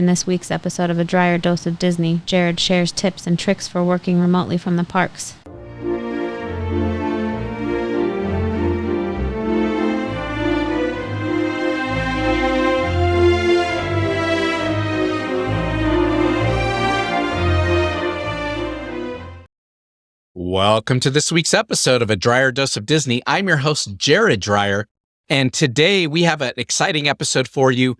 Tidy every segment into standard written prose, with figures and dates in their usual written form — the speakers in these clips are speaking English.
In this week's episode of A Drier Dose of Disney, Jared shares tips and tricks for working remotely from the parks. Welcome to this week's episode of A Drier Dose of Disney. I'm your host, Jared Dreyer, and today we have an exciting episode for you.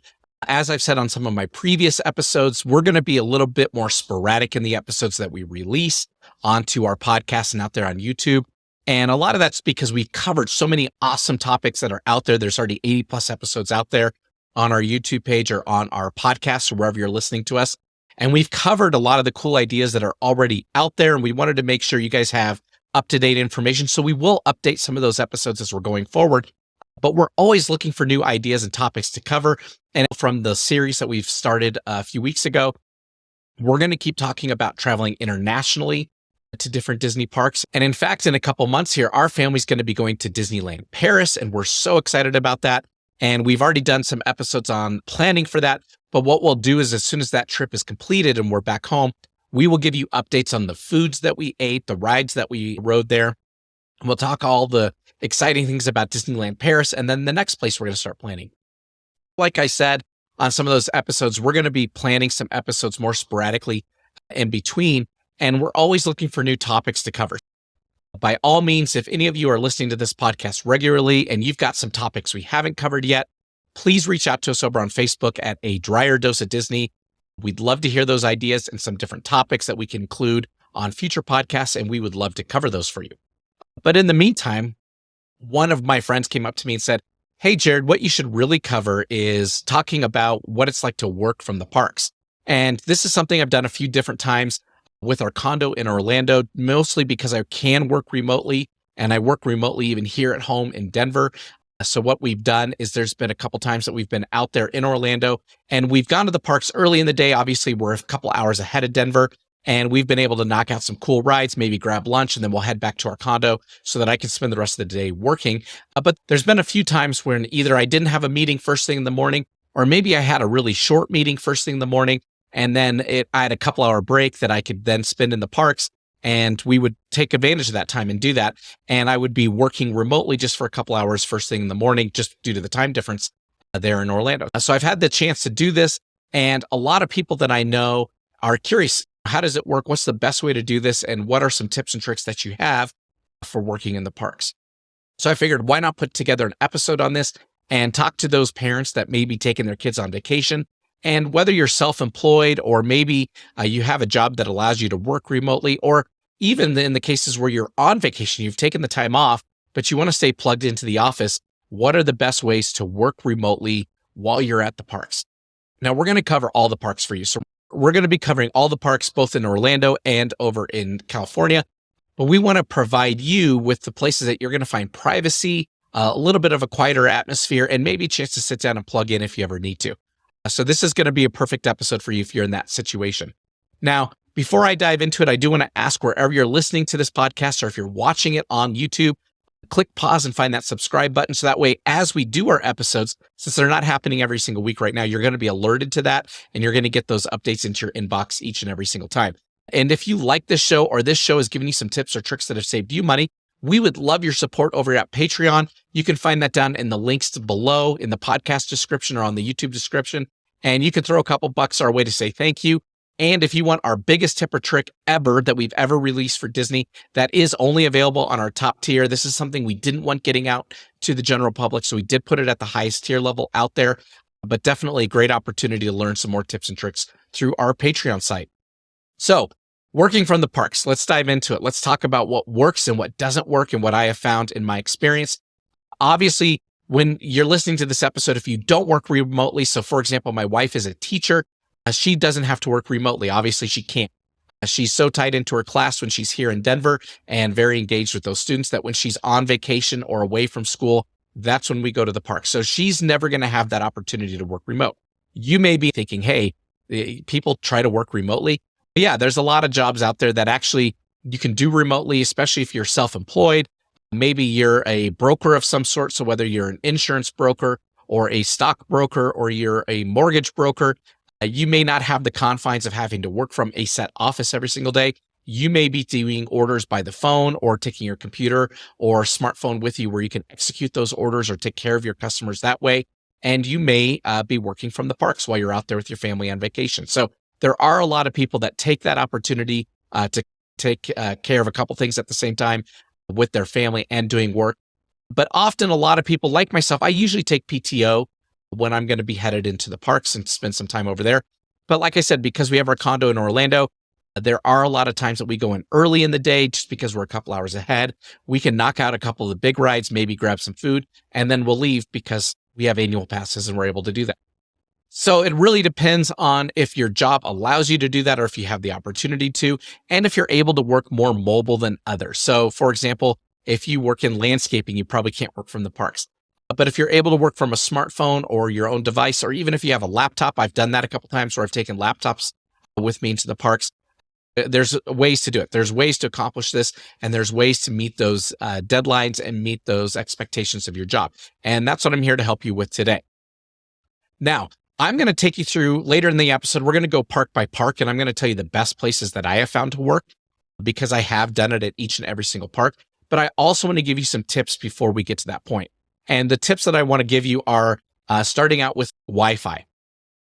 As I've said on some of my previous episodes, we're going to be a little bit more sporadic in the episodes that we release onto our podcast and out there on YouTube. And a lot of that's because we've covered so many awesome topics that are out there. There's already 80 plus episodes out there on our YouTube page or on our podcast or wherever you're listening to us. And we've covered a lot of the cool ideas that are already out there. And we wanted to make sure you guys have up-to-date information. So we will update some of those episodes as we're going forward. But we're always looking for new ideas and topics to cover. And from the series that we've started a few weeks ago, we're going to keep talking about traveling internationally to different Disney parks. And in fact, in a couple months here, our family's going to be going to Disneyland Paris, and we're so excited about that. And we've already done some episodes on planning for that. But what we'll do is as soon as that trip is completed and we're back home, we will give you updates on the foods that we ate, the rides that we rode there. And we'll talk all the exciting things about Disneyland Paris, and then the next place we're going to start planning. Like I said, on some of those episodes, we're going to be planning some episodes more sporadically in between, and we're always looking for new topics to cover. By all means, if any of you are listening to this podcast regularly and you've got some topics we haven't covered yet, please reach out to us over on Facebook at A Drier Dose of Disney. We'd love to hear those ideas and some different topics that we can include on future podcasts, and we would love to cover those for you. But in the meantime, one of my friends came up to me and said, "Hey, Jared, what you should really cover is talking about what it's like to work from the parks." And this is something I've done a few different times with our condo in Orlando, mostly because I can work remotely, and I work remotely even here at home in Denver. So what we've done is there's been a couple times that we've been out there in Orlando, and we've gone to the parks early in the day. Obviously, we're a couple hours ahead of Denver, and we've been able to knock out some cool rides, maybe grab lunch, and then we'll head back to our condo so that I can spend the rest of the day working. But there's been a few times when either I didn't have a meeting first thing in the morning, or maybe I had a really short meeting first thing in the morning, and then I had a couple hour break that I could then spend in the parks, and we would take advantage of that time and do that. And I would be working remotely just for a couple hours first thing in the morning, just due to the time difference there in Orlando. So I've had the chance to do this, and a lot of people that I know are curious. How does it work? What's the best way to do this? And what are some tips and tricks that you have for working in the parks? So I figured, why not put together an episode on this and talk to those parents that may be taking their kids on vacation. And whether you're self-employed or maybe you have a job that allows you to work remotely, or even in the cases where you're on vacation, you've taken the time off, but you want to stay plugged into the office, what are the best ways to work remotely while you're at the parks? Now, we're going to cover all the parks for you. So we're going to be covering all the parks, both in Orlando and over in California. But we want to provide you with the places that you're going to find privacy, a little bit of a quieter atmosphere, and maybe a chance to sit down and plug in if you ever need to. So this is going to be a perfect episode for you if you're in that situation. Now, before I dive into it, I do want to ask, wherever you're listening to this podcast, or if you're watching it on YouTube, click pause and find that subscribe button. So that way, as we do our episodes, since they're not happening every single week right now, you're going to be alerted to that, and you're going to get those updates into your inbox each and every single time. And if you like this show, or this show is giving you some tips or tricks that have saved you money, we would love your support over at Patreon. You can find that down in the links below in the podcast description or on the YouTube description. And you can throw a couple bucks our way to say thank you. And if you want our biggest tip or trick ever that we've ever released for Disney, that is only available on our top tier. This is something we didn't want getting out to the general public, so we did put it at the highest tier level out there, but definitely a great opportunity to learn some more tips and tricks through our Patreon site. So, working from the parks, let's dive into it. Let's talk about what works and what doesn't work and what I have found in my experience. Obviously, when you're listening to this episode, if you don't work remotely, so for example, my wife is a teacher, she doesn't have to work remotely. Obviously, she can't. She's so tied into her class when she's here in Denver and very engaged with those students that when she's on vacation or away from school, that's when we go to the park. So she's never going to have that opportunity to work remote. You may be thinking, hey, people try to work remotely. Yeah, there's a lot of jobs out there that actually you can do remotely, especially if you're self-employed. Maybe you're a broker of some sort. So whether you're an insurance broker or a stock broker or you're a mortgage broker, You may not have the confines of having to work from a set office every single day. You may be doing orders by the phone or taking your computer or smartphone with you where you can execute those orders or take care of your customers that way. And you may be working from the parks while you're out there with your family on vacation. So there are a lot of people that take that opportunity to take care of a couple things at the same time with their family and doing work. But often a lot of people like myself, I usually take PTO when I'm going to be headed into the parks and spend some time over there. But like I said, because we have our condo in Orlando, there are a lot of times that we go in early in the day just because we're a couple hours ahead. We can knock out a couple of the big rides, maybe grab some food, and then we'll leave because we have annual passes and we're able to do that. So it really depends on if your job allows you to do that or if you have the opportunity to, and if you're able to work more mobile than others. So for example, if you work in landscaping, you probably can't work from the parks. But if you're able to work from a smartphone or your own device, or even if you have a laptop, I've done that a couple times where I've taken laptops with me into the parks. There's ways to do it. There's ways to accomplish this, and there's ways to meet those deadlines and meet those expectations of your job. And that's what I'm here to help you with today. Now, I'm going to take you through later in the episode. We're going to go park by park, and I'm going to tell you the best places that I have found to work because I have done it at each and every single park. But I also want to give you some tips before we get to that point. And the tips that I want to give you are starting out with Wi-Fi.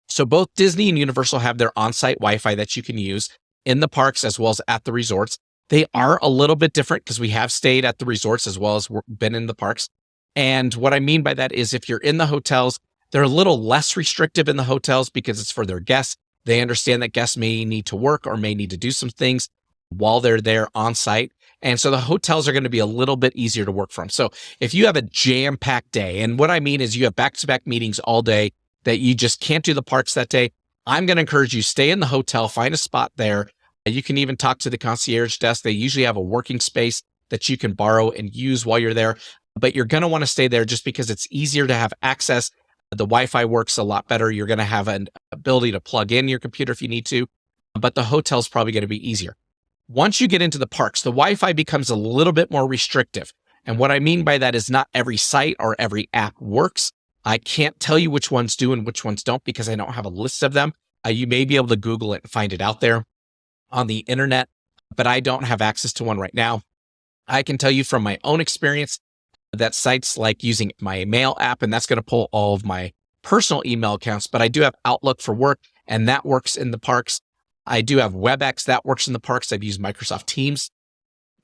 So both Disney and Universal have their on-site Wi-Fi that you can use in the parks as well as at the resorts. They are a little bit different because we have stayed at the resorts as well as been in the parks. And what I mean by that is if you're in the hotels, they're a little less restrictive in the hotels because it's for their guests. They understand that guests may need to work or may need to do some things while they're there on site. And so the hotels are going to be a little bit easier to work from. So if you have a jam-packed day, and what I mean is you have back-to-back meetings all day that you just can't do the parks that day, I'm going to encourage you, stay in the hotel, find a spot there. You can even talk to the concierge desk. They usually have a working space that you can borrow and use while you're there. But you're going to want to stay there just because it's easier to have access. The Wi-Fi works a lot better. You're going to have an ability to plug in your computer if you need to, but the hotel's probably going to be easier. Once you get into the parks, the Wi-Fi becomes a little bit more restrictive. And what I mean by that is not every site or every app works. I can't tell you which ones do and which ones don't because I don't have a list of them. You may be able to Google it and find it out there on the internet, but I don't have access to one right now. I can tell you from my own experience that sites like using my mail app, and that's going to pull all of my personal email accounts, but I do have Outlook for work, and that works in the parks. I do have WebEx, that works in the parks. I've used Microsoft Teams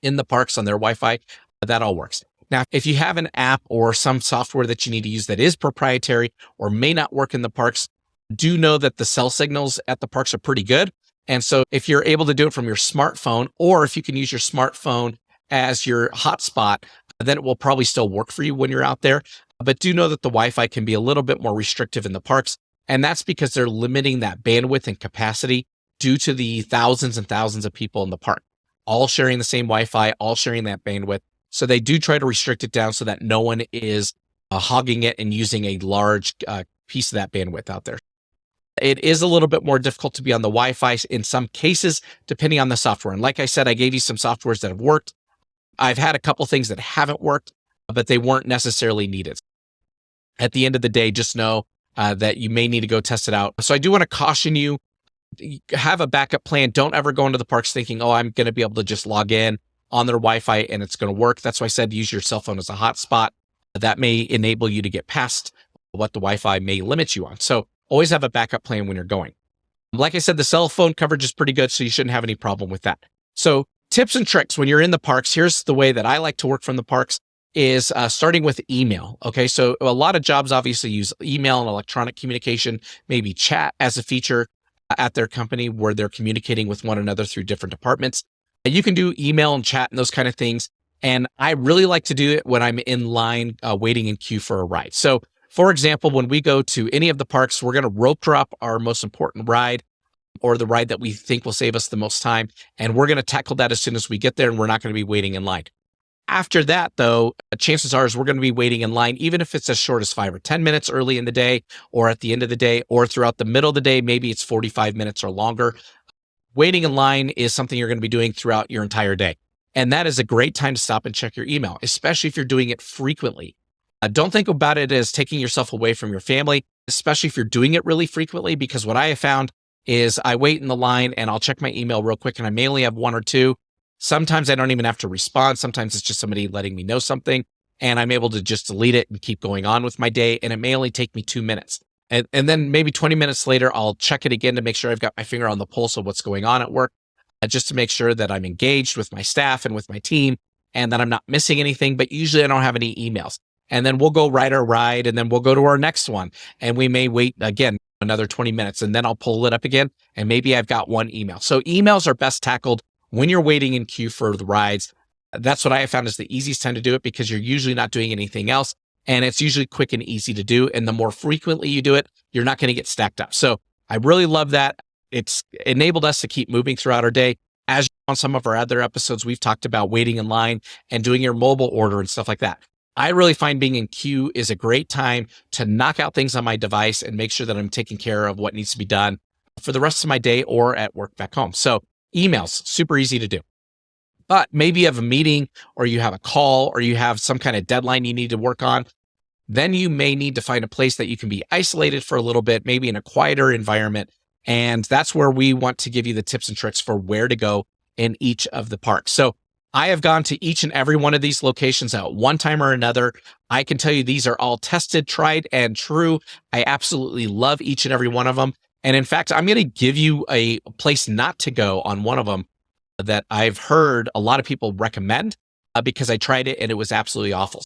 in the parks on their Wi-Fi. That all works. Now, if you have an app or some software that you need to use that is proprietary or may not work in the parks, do know that the cell signals at the parks are pretty good. And so if you're able to do it from your smartphone, or if you can use your smartphone as your hotspot, then it will probably still work for you when you're out there. But do know that the Wi-Fi can be a little bit more restrictive in the parks. And that's because they're limiting that bandwidth and capacity due to the thousands and thousands of people in the park, all sharing the same Wi-Fi, all sharing that bandwidth. So they do try to restrict it down so that no one is hogging it and using a large piece of that bandwidth out there. It is a little bit more difficult to be on the Wi-Fi in some cases, depending on the software. And like I said, I gave you some softwares that have worked. I've had a couple things that haven't worked, but they weren't necessarily needed. At the end of the day, just know that you may need to go test it out. So I do want to caution you, have a backup plan. Don't ever go into the parks thinking, oh, I'm going to be able to just log in on their Wi-Fi and it's going to work. That's why I said use your cell phone as a hotspot. That may enable you to get past what the Wi-Fi may limit you on. So always have a backup plan when you're going. Like I said, the cell phone coverage is pretty good, so you shouldn't have any problem with that. So tips and tricks when you're in the parks. Here's the way that I like to work from the parks is starting with email. Okay. So a lot of jobs obviously use email and electronic communication, maybe chat as a feature at their company where they're communicating with one another through different departments. You can do email and chat and those kind of things. And I really like to do it when I'm in line waiting in queue for a ride. So for example, when we go to any of the parks, we're going to rope drop our most important ride or the ride that we think will save us the most time. And we're going to tackle that as soon as we get there, and we're not going to be waiting in line. After that, though, chances are is we're going to be waiting in line, even if it's as short as 5 or 10 minutes early in the day or at the end of the day or throughout the middle of the day, maybe it's 45 minutes or longer. Waiting in line is something you're going to be doing throughout your entire day. And that is a great time to stop and check your email, especially if you're doing it frequently. Don't think about it as taking yourself away from your family. especially if you're doing it really frequently, because what I have found is I wait in the line and I'll check my email real quick and I may only have one or two. Sometimes I don't even have to respond. Sometimes it's just somebody letting me know something and I'm able to just delete it and keep going on with my day. And it may only take me 2 minutes. And then maybe 20 minutes later, I'll check it again to make sure I've got my finger on the pulse of what's going on at work, just to make sure that I'm engaged with my staff and with my team and that I'm not missing anything. But usually I don't have any emails. And then we'll go ride our ride and then we'll go to our next one. And we may wait again another 20 minutes and then I'll pull it up again. And maybe I've got one email. So emails are best tackled when you're waiting in queue for the rides. That's what I have found is the easiest time to do it because you're usually not doing anything else. And it's usually quick and easy to do. And the more frequently you do it, you're not going to get stacked up. So I really love that. It's enabled us to keep moving throughout our day. As on some of our other episodes, we've talked about waiting in line and doing your mobile order and stuff like that. I really find being in queue is a great time to knock out things on my device and make sure that I'm taking care of what needs to be done for the rest of my day or at work back home. So emails, super easy to do. But maybe you have a meeting or you have a call or you have some kind of deadline you need to work on. Then you may need to find a place that you can be isolated for a little bit, maybe in a quieter environment. And that's where we want to give you the tips and tricks for where to go in each of the parks. So I have gone to each and every one of these locations at one time or another. I can tell you these are all tested, tried, and true. I absolutely love each and every one of them. And in fact, I'm going to give you a place not to go on one of them that I've heard a lot of people recommend because I tried it and it was absolutely awful.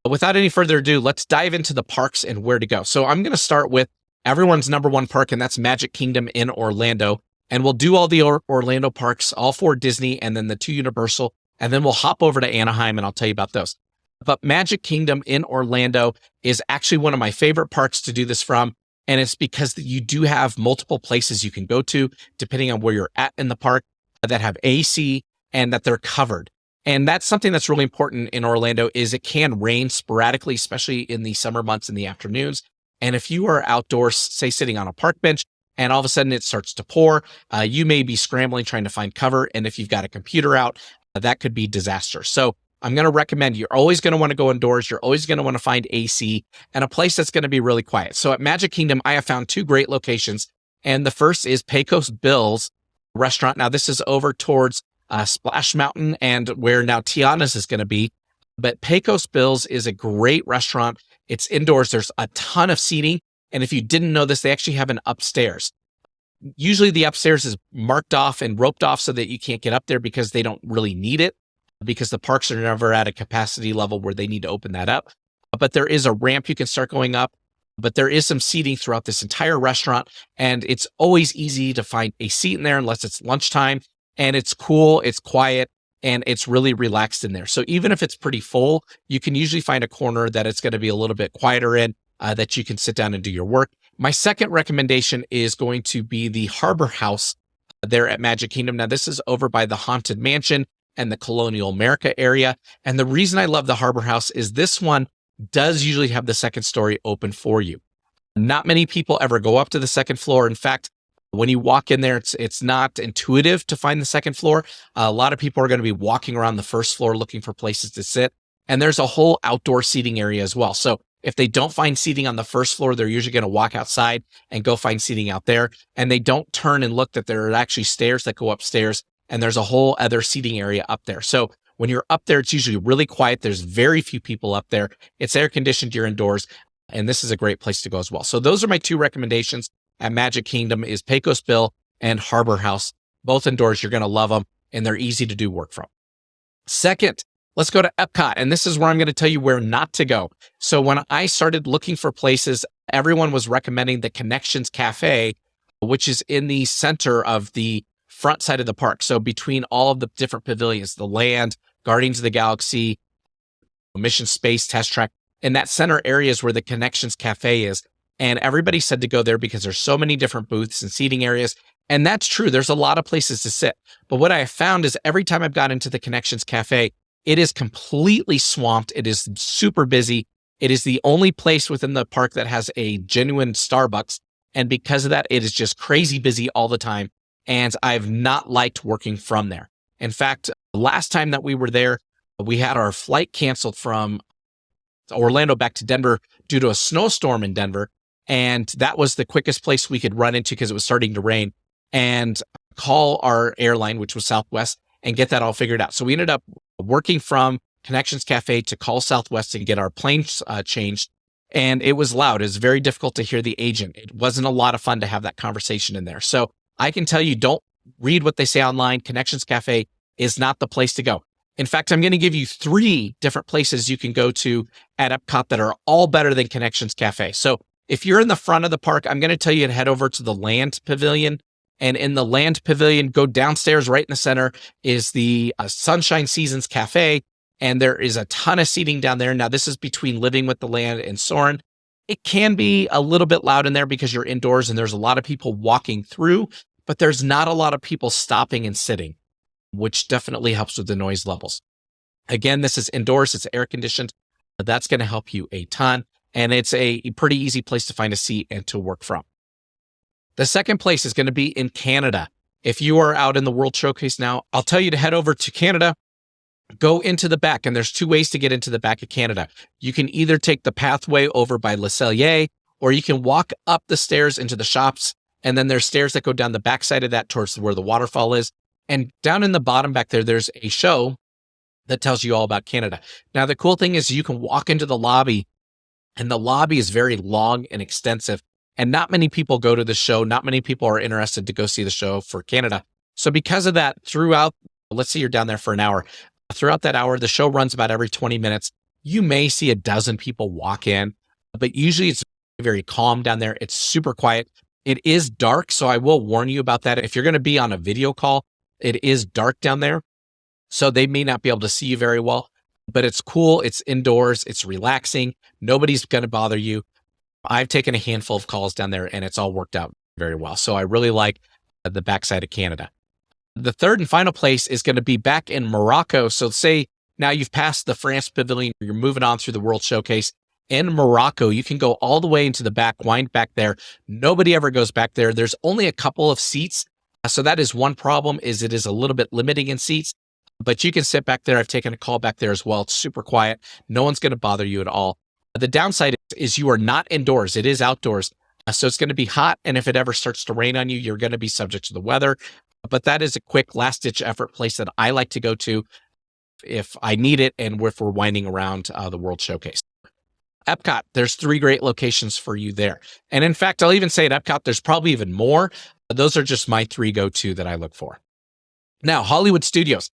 But without any further ado, let's dive into the parks and where to go. So I'm going to start with everyone's number one park, and that's Magic Kingdom in Orlando. And we'll do all the Orlando parks, all 4 Disney, and then the 2 Universal. And then we'll hop over to Anaheim and I'll tell you about those. But Magic Kingdom in Orlando is actually one of my favorite parks to do this from. And it's because you do have multiple places you can go to, depending on where you're at in the park, that have AC and that they're covered. And that's something that's really important in Orlando is it can rain sporadically, especially in the summer months in the afternoons. And if you are outdoors, say sitting on a park bench, and all of a sudden it starts to pour, you may be scrambling trying to find cover. And if you've got a computer out, that could be disaster. So I'm going to recommend you're always going to want to go indoors. You're always going to want to find AC and a place that's going to be really quiet. So at Magic Kingdom, I have found 2 great locations. And the first is Pecos Bill's restaurant. Now this is over towards Splash Mountain and where now Tiana's is going to be. But Pecos Bill's is a great restaurant. It's indoors. There's a ton of seating. And if you didn't know this, they actually have an upstairs. Usually the upstairs is marked off and roped off so that you can't get up there because they don't really need it because the parks are never at a capacity level where they need to open that up. But there is a ramp you can start going up, but there is some seating throughout this entire restaurant. And it's always easy to find a seat in there unless it's lunchtime. And it's cool, it's quiet, and it's really relaxed in there. So even if it's pretty full, you can usually find a corner that it's going to be a little bit quieter in that you can sit down and do your work. My second recommendation is going to be the Harbor House there at Magic Kingdom. Now, this is over by the Haunted Mansion and the Colonial America area. And the reason I love the Harbor House is this one does usually have the second story open for you. Not many people ever go up to the second floor. In fact, when you walk in there, it's not intuitive to find the second floor. A lot of people are going to be walking around the first floor looking for places to sit. And there's a whole outdoor seating area as well. So if they don't find seating on the first floor, they're usually going to walk outside and go find seating out there. And they don't turn and look that there are actually stairs that go upstairs. And there's a whole other seating area up there. So when you're up there, it's usually really quiet. There's very few people up there. It's air conditioned, you're indoors. And this is a great place to go as well. So those are my 2 recommendations at Magic Kingdom is Pecos Bill and Harbor House. Both indoors, you're going to love them, and they're easy to do work from. Second, let's go to Epcot, and this is where I'm going to tell you where not to go. So when I started looking for places, everyone was recommending the Connections Cafe, which is in the center of the front side of the park. So between all of the different pavilions, the Land, Guardians of the Galaxy, Mission Space, Test Track, in that center area is where the Connections Cafe is. And everybody said to go there because there's so many different booths and seating areas. And that's true. There's a lot of places to sit. But what I have found is every time I've got into the Connections Cafe, it is completely swamped. It is super busy. It is the only place within the park that has a genuine Starbucks. And because of that, it is just crazy busy all the time. And I've not liked working from there. In fact, last time that we were there, we had our flight canceled from Orlando back to Denver due to a snowstorm in Denver. And that was the quickest place we could run into because it was starting to rain, and call our airline, which was Southwest, and get that all figured out. So we ended up working from Connections Cafe to call Southwest and get our planes changed. And it was loud. It was very difficult to hear the agent. It wasn't a lot of fun to have that conversation in there. So I can tell you, don't read what they say online. Connections Cafe is not the place to go. In fact, I'm going to give you 3 different places you can go to at Epcot that are all better than Connections Cafe. So if you're in the front of the park, I'm going to tell you to head over to the Land Pavilion. And in the Land Pavilion, go downstairs. Right in the center is the Sunshine Seasons Cafe. And there is a ton of seating down there. Now, this is between Living with the Land and Soarin'. It can be a little bit loud in there because you're indoors and there's a lot of people walking through, but there's not a lot of people stopping and sitting, which definitely helps with the noise levels. Again, this is indoors. It's air conditioned. That's going to help you a ton. And it's a pretty easy place to find a seat and to work from. The second place is going to be in Canada. If you are out in the World Showcase now, I'll tell you to head over to Canada. Go into the back, and there's 2 ways to get into the back of Canada. You can either take the pathway over by Le Cellier, or you can walk up the stairs into the shops, and then there's stairs that go down the backside of that towards where the waterfall is. And down in the bottom back there, there's a show that tells you all about Canada. Now, the cool thing is you can walk into the lobby, and the lobby is very long and extensive, and not many people go to the show. Not many people are interested to go see the show for Canada. So because of that, throughout, let's say you're down there for an hour, throughout that hour, the show runs about every 20 minutes. You may see a dozen people walk in, but usually it's very calm down there. It's super quiet. It is dark, so I will warn you about that. If you're going to be on a video call, it is dark down there, so they may not be able to see you very well, but it's cool. It's indoors. It's relaxing. Nobody's going to bother you. I've taken a handful of calls down there, and it's all worked out very well. So I really like the backside of Canada. The third and final place is going to be back in Morocco. So say now you've passed the France Pavilion, you're moving on through the World Showcase. In Morocco, you can go all the way into the back, wind back there. Nobody ever goes back there. There's only a couple of seats. So that is one problem, is it is a little bit limiting in seats, but you can sit back there. I've taken a call back there as well. It's super quiet. No one's going to bother you at all. The downside is you are not indoors. It is outdoors. So it's going to be hot. And if it ever starts to rain on you, you're going to be subject to the weather. But that is a quick last-ditch effort place that I like to go to if I need it and if we're winding around the World Showcase. Epcot, there's 3 great locations for you there. And in fact, I'll even say at Epcot, there's probably even more. Those are just my 3 go-to that I look for. Now, Hollywood Studios.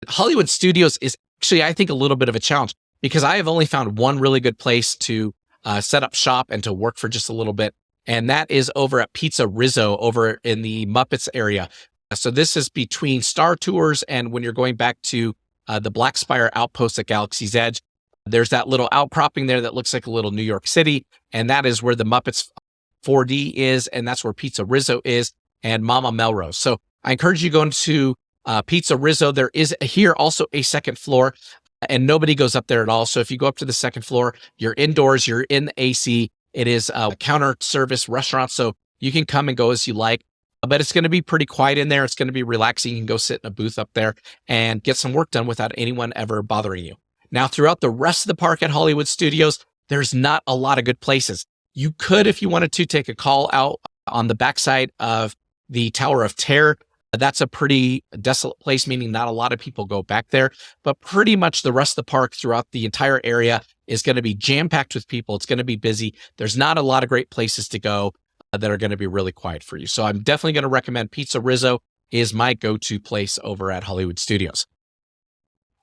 Hollywood Studios is actually, I think, a little bit of a challenge because I have only found one really good place to set up shop and to work for just a little bit. And that is over at Pizza Rizzo over in the Muppets area. So this is between Star Tours and when you're going back to the Black Spire Outpost at Galaxy's Edge. There's that little outcropping there that looks like a little New York City. And that is where the Muppets 4D is. And that's where Pizza Rizzo is and Mama Melrose. So I encourage you to go into Pizza Rizzo. There is here also a second floor and nobody goes up there at all. So if you go up to the second floor, you're indoors, you're in the AC. It is a counter service restaurant. So you can come and go as you like. But it's going to be pretty quiet in there. It's going to be relaxing. You can go sit in a booth up there and get some work done without anyone ever bothering you. Now, throughout the rest of the park at Hollywood Studios, there's not a lot of good places. You could, if you wanted to, take a call out on the backside of the Tower of Terror. That's a pretty desolate place, meaning not a lot of people go back there. But pretty much the rest of the park throughout the entire area is going to be jam-packed with people. It's going to be busy. There's not a lot of great places to go that are going to be really quiet for you. So I'm definitely going to recommend Pizza Rizzo is my go-to place over at Hollywood Studios.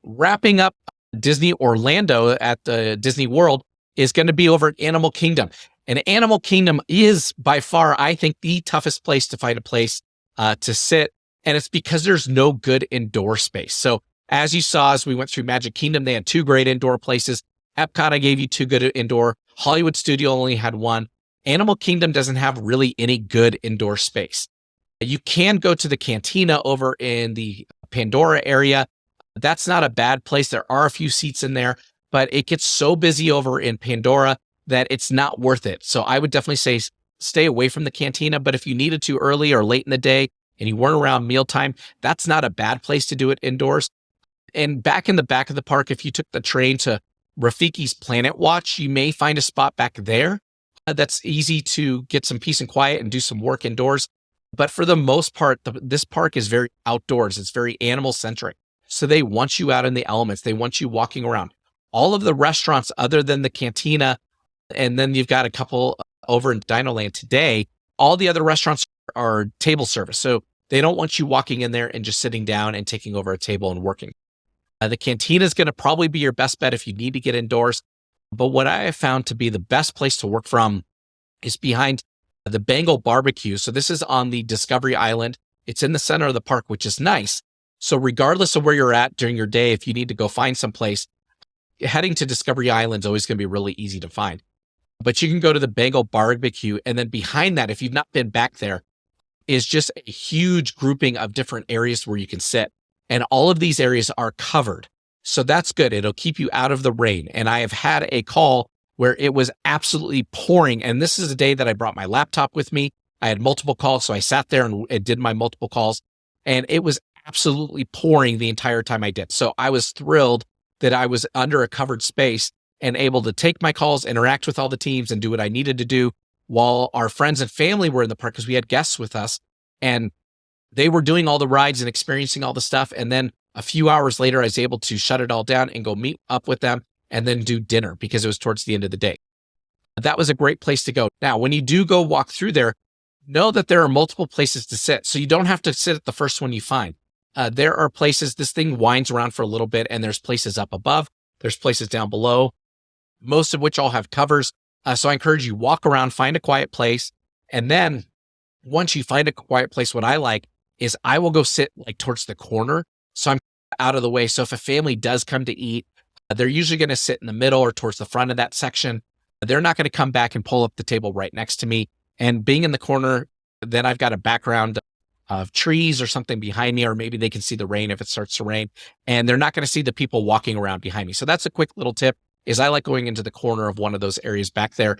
Wrapping up Disney Orlando at the Disney World is going to be over at Animal Kingdom. And Animal Kingdom is by far, I think, the toughest place to find a place to sit. And it's because there's no good indoor space. So as you saw, as we went through Magic Kingdom, they had 2 great indoor places. Epcot, I gave you 2 good indoor. Hollywood Studio only had 1. Animal Kingdom doesn't have really any good indoor space. You can go to the cantina over in the Pandora area. That's not a bad place. There are a few seats in there, but it gets so busy over in Pandora that it's not worth it. So I would definitely say stay away from the cantina. But if you needed to early or late in the day and you weren't around mealtime, that's not a bad place to do it indoors. And back in the back of the park, if you took the train to Rafiki's Planet Watch, you may find a spot back there. that's easy to get some peace and quiet and do some work indoors. But for the most part, this park is very outdoors. It's very animal centric. So they want you out in the elements. They want you walking around. All of the restaurants, other than the cantina, and then you've got a couple over in Dinoland today, all the other restaurants are table service. So they don't want you walking in there and just sitting down and taking over a table and working. The cantina is going to probably be your best bet if you need to get indoors. But what I have found to be the best place to work from is behind the Bengal barbecue. So this is on the Discovery Island. It's in the center of the park, which is nice. So regardless of where you're at during your day, if you need to go find someplace, heading to Discovery Island is always going to be really easy to find. But you can go to the Bengal barbecue. And then behind that, if you've not been back there, is just a huge grouping of different areas where you can sit. And all of these areas are covered. So that's good. It'll keep you out of the rain. And I have had a call where it was absolutely pouring. And this is a day that I brought my laptop with me. I had multiple calls. So I sat there and did my multiple calls. And it was absolutely pouring the entire time I did. So I was thrilled that I was under a covered space and able to take my calls, interact with all the teams, and do what I needed to do while our friends and family were in the park because we had guests with us. And they were doing all the rides and experiencing all the stuff. And then a few hours later, I was able to shut it all down and go meet up with them and then do dinner because it was towards the end of the day. That was a great place to go. Now, when you do go walk through there, know that there are multiple places to sit. So you don't have to sit at the first one you find. There are places, this thing winds around for a little bit, and there's places up above. There's places down below, most of which all have covers. So I encourage you, walk around, find a quiet place. And then once you find a quiet place, what I like is I will go sit like towards the corner. So I'm out of the way. So if a family does come to eat, they're usually going to sit in the middle or towards the front of that section. They're not going to come back and pull up the table right next to me. And being in the corner, then I've got a background of trees or something behind me, or maybe they can see the rain if it starts to rain, and they're not going to see the people walking around behind me. So that's a quick little tip is I like going into the corner of one of those areas back there.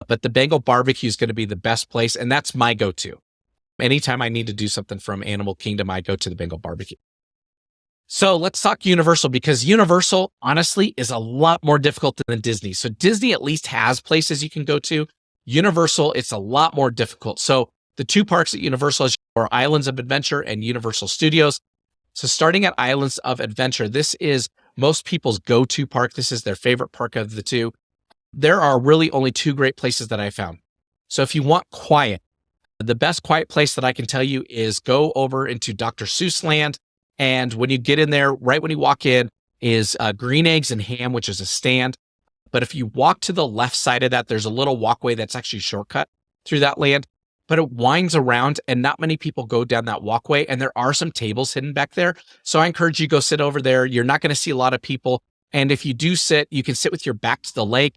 But the Bengal barbecue is going to be the best place. And that's my go-to. Anytime I need to do something from Animal Kingdom, I go to the Bengal barbecue. So let's talk Universal, because Universal, honestly, is a lot more difficult than Disney. So Disney at least has places you can go to. Universal, it's a lot more difficult. So the two parks at Universal are Islands of Adventure and Universal Studios. So starting at Islands of Adventure, this is most people's go-to park. This is their favorite park of the two. There are really only two great places that I found. So if you want quiet, the best quiet place that I can tell you is go over into Dr. Seuss Land. And when you get in there, right when you walk in is Green Eggs and Ham, which is a stand. But if you walk to the left side of that, there's a little walkway that's actually a shortcut through that land, but it winds around and not many people go down that walkway. And there are some tables hidden back there. So I encourage you to go sit over there. You're not going to see a lot of people. And if you do sit, you can sit with your back to the lake.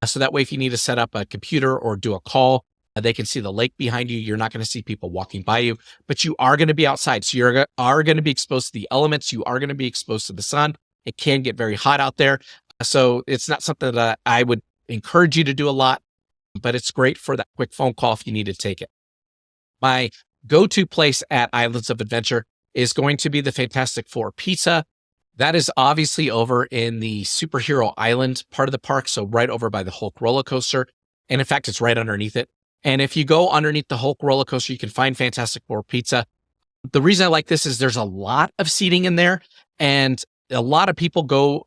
So that way, if you need to set up a computer or do a call, they can see the lake behind you. You're not going to see people walking by you, but you are going to be outside. So you are going to be exposed to the elements. You are going to be exposed to the sun. It can get very hot out there. So it's not something that I would encourage you to do a lot, but it's great for that quick phone call if you need to take it. My go-to place at Islands of Adventure is going to be the Fantastic Four Pizza. That is obviously over in the Superhero Island part of the park. So right over by the Hulk roller coaster. And in fact, it's right underneath it. And if you go underneath the Hulk roller coaster, you can find Fantastic Four Pizza. The reason I like this is there's a lot of seating in there, and a lot of people go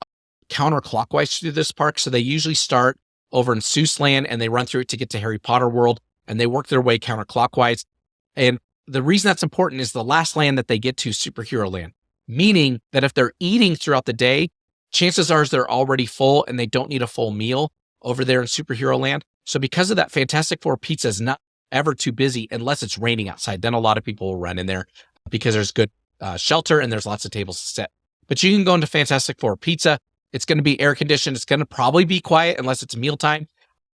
counterclockwise through this park. So they usually start over in Seuss Land and they run through it to get to Harry Potter World, and they work their way counterclockwise. And the reason that's important is the last land that they get to, Superhero Land, meaning that if they're eating throughout the day, chances are they're already full and they don't need a full meal over there in Superhero Land. So because of that, Fantastic Four Pizza is not ever too busy unless it's raining outside. Then a lot of people will run in there because there's good shelter and there's lots of tables to sit. But you can go into Fantastic Four Pizza. It's going to be air conditioned. It's going to probably be quiet unless it's mealtime.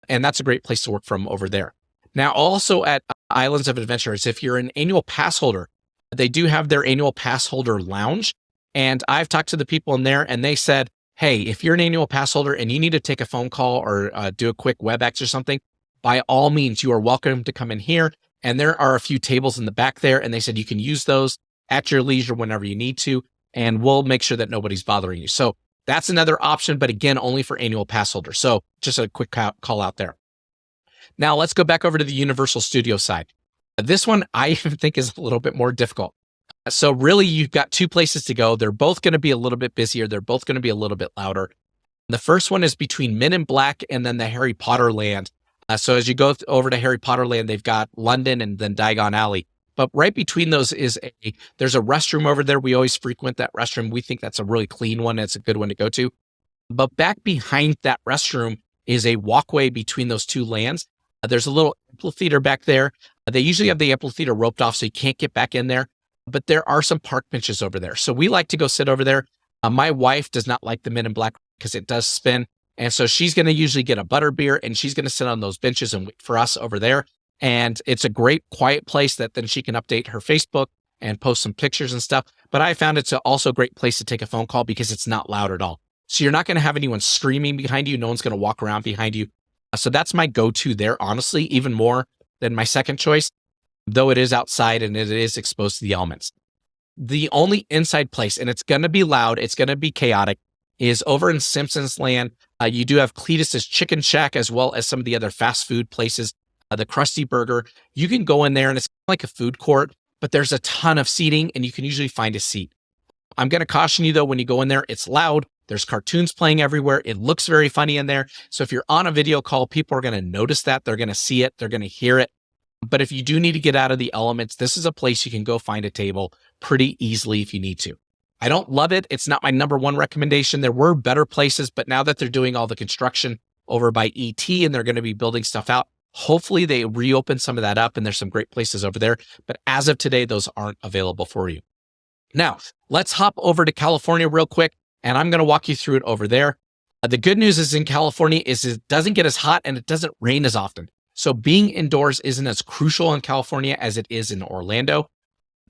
And that's a great place to work from over there. Now, also at Islands of Adventure, if you're an annual pass holder, they do have their annual pass holder lounge. And I've talked to the people in there and they said, hey, if you're an annual pass holder and you need to take a phone call or do a quick WebEx or something, by all means, you are welcome to come in here. And there are a few tables in the back there. And they said you can use those at your leisure whenever you need to. And we'll make sure that nobody's bothering you. So that's another option, but again, only for annual pass holders. So just a quick call out there. Now let's go back over to the Universal Studio side. This one I even think is a little bit more difficult. So really you've got two places to go. They're both going to be a little bit busier. They're both going to be a little bit louder. The first one is between Men in Black and then the Harry Potter land. So as you go over to Harry Potter land, they've got London and then Diagon Alley. But right between those there's a restroom over there. We always frequent that restroom. We think that's a really clean one. It's a good one to go to. But back behind that restroom is a walkway between those two lands. There's a little amphitheater back there. They usually have the amphitheater roped off so you can't get back in there. But there are some park benches over there. So we like to go sit over there. My wife does not like the Men in Black because it does spin. And so she's going to usually get a butter beer and she's going to sit on those benches and wait for us over there. And it's a great quiet place that then she can update her Facebook and post some pictures and stuff. But I found it's also a great place to take a phone call because it's not loud at all. So you're not going to have anyone screaming behind you. No one's going to walk around behind you. So that's my go-to there, honestly, even more than my second choice, though it is outside and it is exposed to the elements. The only inside place, and it's going to be loud, it's going to be chaotic, is over in Simpsons Land. You do have Cletus's Chicken Shack as well as some of the other fast food places. The Krusty Burger. You can go in there and it's like a food court, but there's a ton of seating and you can usually find a seat. I'm going to caution you though, when you go in there, it's loud. There's cartoons playing everywhere. It looks very funny in there. So if you're on a video call, people are going to notice that. They're going to see it. They're going to hear it. But if you do need to get out of the elements, this is a place you can go find a table pretty easily if you need to. I don't love it. It's not my number one recommendation. There were better places, but now that they're doing all the construction over by ET and they're going to be building stuff out, hopefully they reopen some of that up and there's some great places over there. But as of today, those aren't available for you. Now, let's hop over to California real quick, and I'm going to walk you through it over there. The good news is in California is it doesn't get as hot and it doesn't rain as often. So being indoors isn't as crucial in California as it is in Orlando.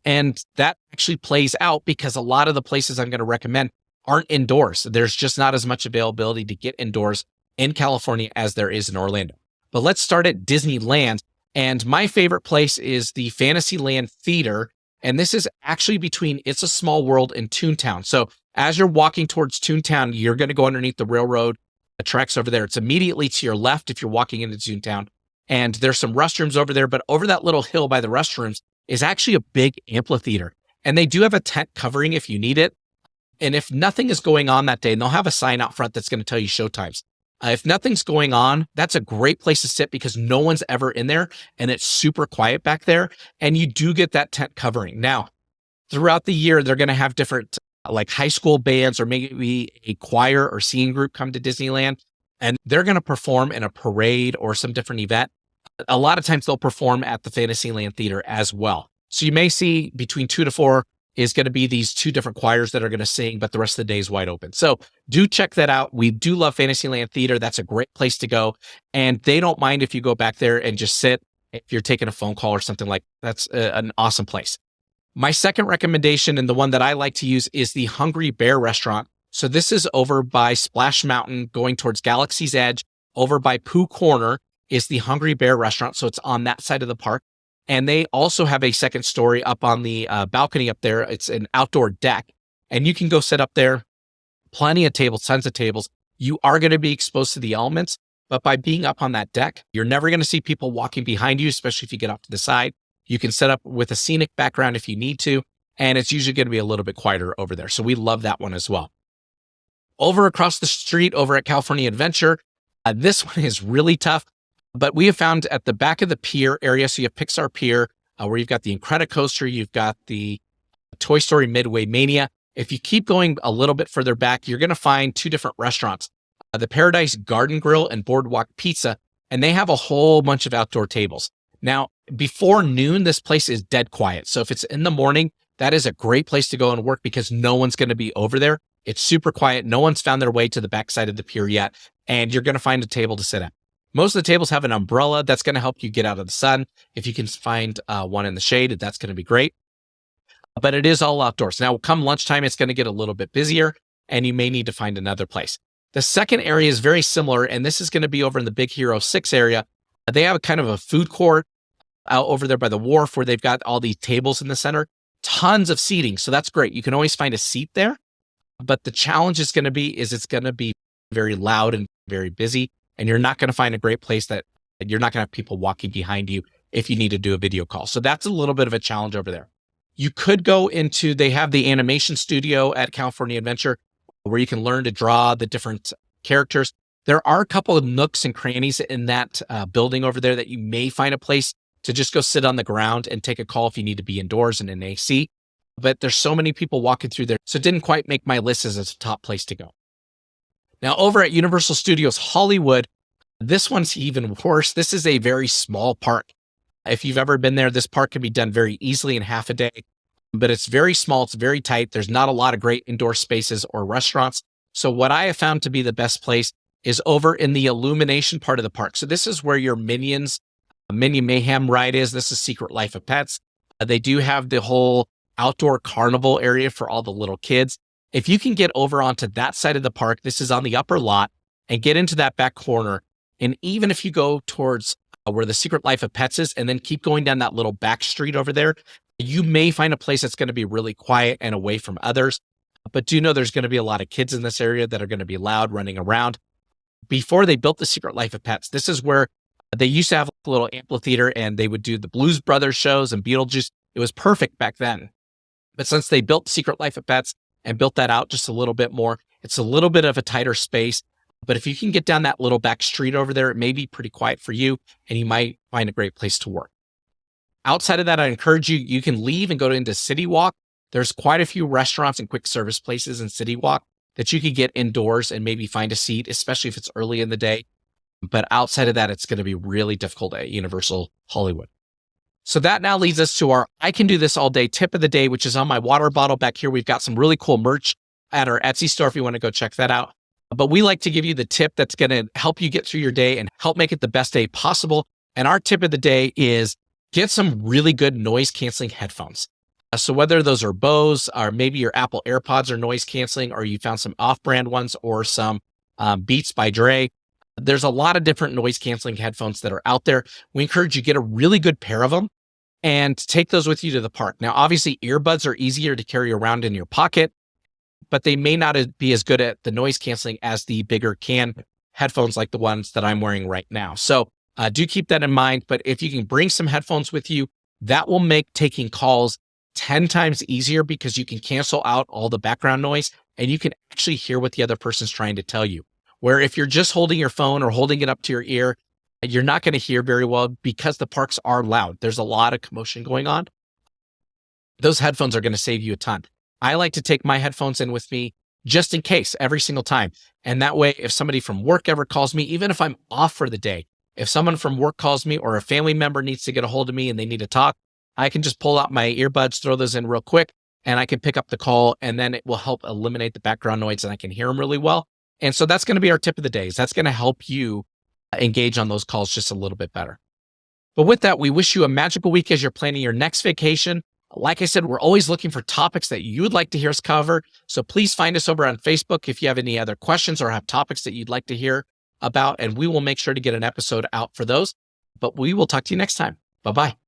And that actually plays out because a lot of the places I'm going to recommend aren't indoors. There's just not as much availability to get indoors in California as there is in Orlando. But let's start at Disneyland. And my favorite place is the Fantasyland Theater. And this is actually between It's a Small World and Toontown. So as you're walking towards Toontown, you're going to go underneath the railroad tracks over there. It's immediately to your left if you're walking into Toontown. And there's some restrooms over there, but over that little hill by the restrooms is actually a big amphitheater. And they do have a tent covering if you need it. And if nothing is going on that day, and they'll have a sign out front that's going to tell you showtimes. If nothing's going on, that's a great place to sit because no one's ever in there and it's super quiet back there. And you do get that tent covering. Now, throughout the year, they're going to have different like high school bands or maybe a choir or singing group come to Disneyland, and they're going to perform in a parade or some different event. A lot of times they'll perform at the Fantasyland Theater as well. So you may see between 2 to 4 is going to be these two different choirs that are going to sing, but the rest of the day is wide open. So do check that out. We do love Fantasyland Theater. That's a great place to go. And they don't mind if you go back there and just sit if you're taking a phone call or something like that's an awesome place. My second recommendation, and the one that I like to use, is the Hungry Bear restaurant. So this is over by Splash Mountain going towards Galaxy's Edge. Over by Pooh Corner is the Hungry Bear restaurant. So it's on that side of the park. And they also have a second story up on the balcony up there. It's an outdoor deck. And you can go sit up there. Plenty of tables, tons of tables. You are going to be exposed to the elements. But by being up on that deck, you're never going to see people walking behind you, especially if you get off to the side. You can set up with a scenic background if you need to. And it's usually going to be a little bit quieter over there. So we love that one as well. Over across the street, over at California Adventure, this one is really tough. But we have found at the back of the pier area, so you have Pixar Pier, where you've got the Incredicoaster, you've got the Toy Story Midway Mania. If you keep going a little bit further back, you're going to find two different restaurants, the Paradise Garden Grill and Boardwalk Pizza, and they have a whole bunch of outdoor tables. Now, before noon, this place is dead quiet. So if it's in the morning, that is a great place to go and work because no one's going to be over there. It's super quiet. No one's found their way to the backside of the pier yet, and you're going to find a table to sit at. Most of the tables have an umbrella that's going to help you get out of the sun. If you can find one in the shade, that's going to be great. But it is all outdoors. Now, come lunchtime, it's going to get a little bit busier, and you may need to find another place. The second area is very similar, and this is going to be over in the Big Hero 6 area. They have a kind of a food court out over there by the wharf where they've got all these tables in the center, tons of seating. So that's great. You can always find a seat there. But the challenge is going to be it's going to be very loud and very busy. And you're not going to find a great place that You're not going to have people walking behind you if you need to do a video call. So that's a little bit of a challenge over there. You could go into, they have the animation studio at California Adventure where you can learn to draw the different characters. There are a couple of nooks and crannies in that building over there that you may find a place to just go sit on the ground and take a call if you need to be indoors in an AC. But there's so many people walking through there, so it didn't quite make my list as a top place to go. Now, over at Universal Studios Hollywood, this one's even worse. This is a very small park. If you've ever been there, this park can be done very easily in half a day, but it's very small. It's very tight. There's not a lot of great indoor spaces or restaurants. So what I have found to be the best place is over in the illumination part of the park. So this is where your Minions, Minion Mayhem ride is. This is Secret Life of Pets. They do have the whole outdoor carnival area for all the little kids. If you can get over onto that side of the park, this is on the upper lot, and get into that back corner. And even if you go towards where the Secret Life of Pets is, and then keep going down that little back street over there, you may find a place that's going to be really quiet and away from others. But do know there's going to be a lot of kids in this area that are going to be loud running around. Before they built the Secret Life of Pets, this is where they used to have a little amphitheater and they would do the Blues Brothers shows and Beetlejuice. It was perfect back then. But since they built Secret Life of Pets and built that out just a little bit more, it's a little bit of a tighter space. But if you can get down that little back street over there, it may be pretty quiet for you and you might find a great place to work. Outside of that, I encourage you, you can leave and go into City Walk. There's quite a few restaurants and quick service places in City Walk that you could get indoors and maybe find a seat, especially if it's early in the day. But outside of that, it's going to be really difficult at Universal Hollywood. So that now leads us to our I Can Do This All Day tip of the day, which is on my water bottle back here. We've got some really cool merch at our Etsy store if you want to go check that out. But we like to give you the tip that's going to help you get through your day and help make it the best day possible. And our tip of the day is get some really good noise canceling headphones. So whether those are Bose or maybe your Apple AirPods are noise canceling, or you found some off-brand ones or some Beats by Dre, there's a lot of different noise canceling headphones that are out there. We encourage you to get a really good pair of them and take those with you to the park. Now, obviously earbuds are easier to carry around in your pocket, but they may not be as good at the noise canceling as the bigger can headphones like the ones that I'm wearing right now. So do keep that in mind. But if you can bring some headphones with you, that will make taking calls 10 times easier because you can cancel out all the background noise and you can actually hear what the other person's trying to tell you. Where if you're just holding your phone or holding it up to your ear, you're not going to hear very well because the parks are loud. There's a lot of commotion going on. Those headphones are going to save you a ton. I like to take my headphones in with me just in case every single time. And that way, if somebody from work ever calls me, even if I'm off for the day, if someone from work calls me or a family member needs to get a hold of me and they need to talk, I can just pull out my earbuds, throw those in real quick, and I can pick up the call, and then it will help eliminate the background noise and I can hear them really well. And so that's going to be our tip of the day. That's going to help you engage on those calls just a little bit better. But with that, we wish you a magical week as you're planning your next vacation. Like I said, we're always looking for topics that you would like to hear us cover. So please find us over on Facebook if you have any other questions or have topics that you'd like to hear about, and we will make sure to get an episode out for those. But we will talk to you next time. Bye-bye.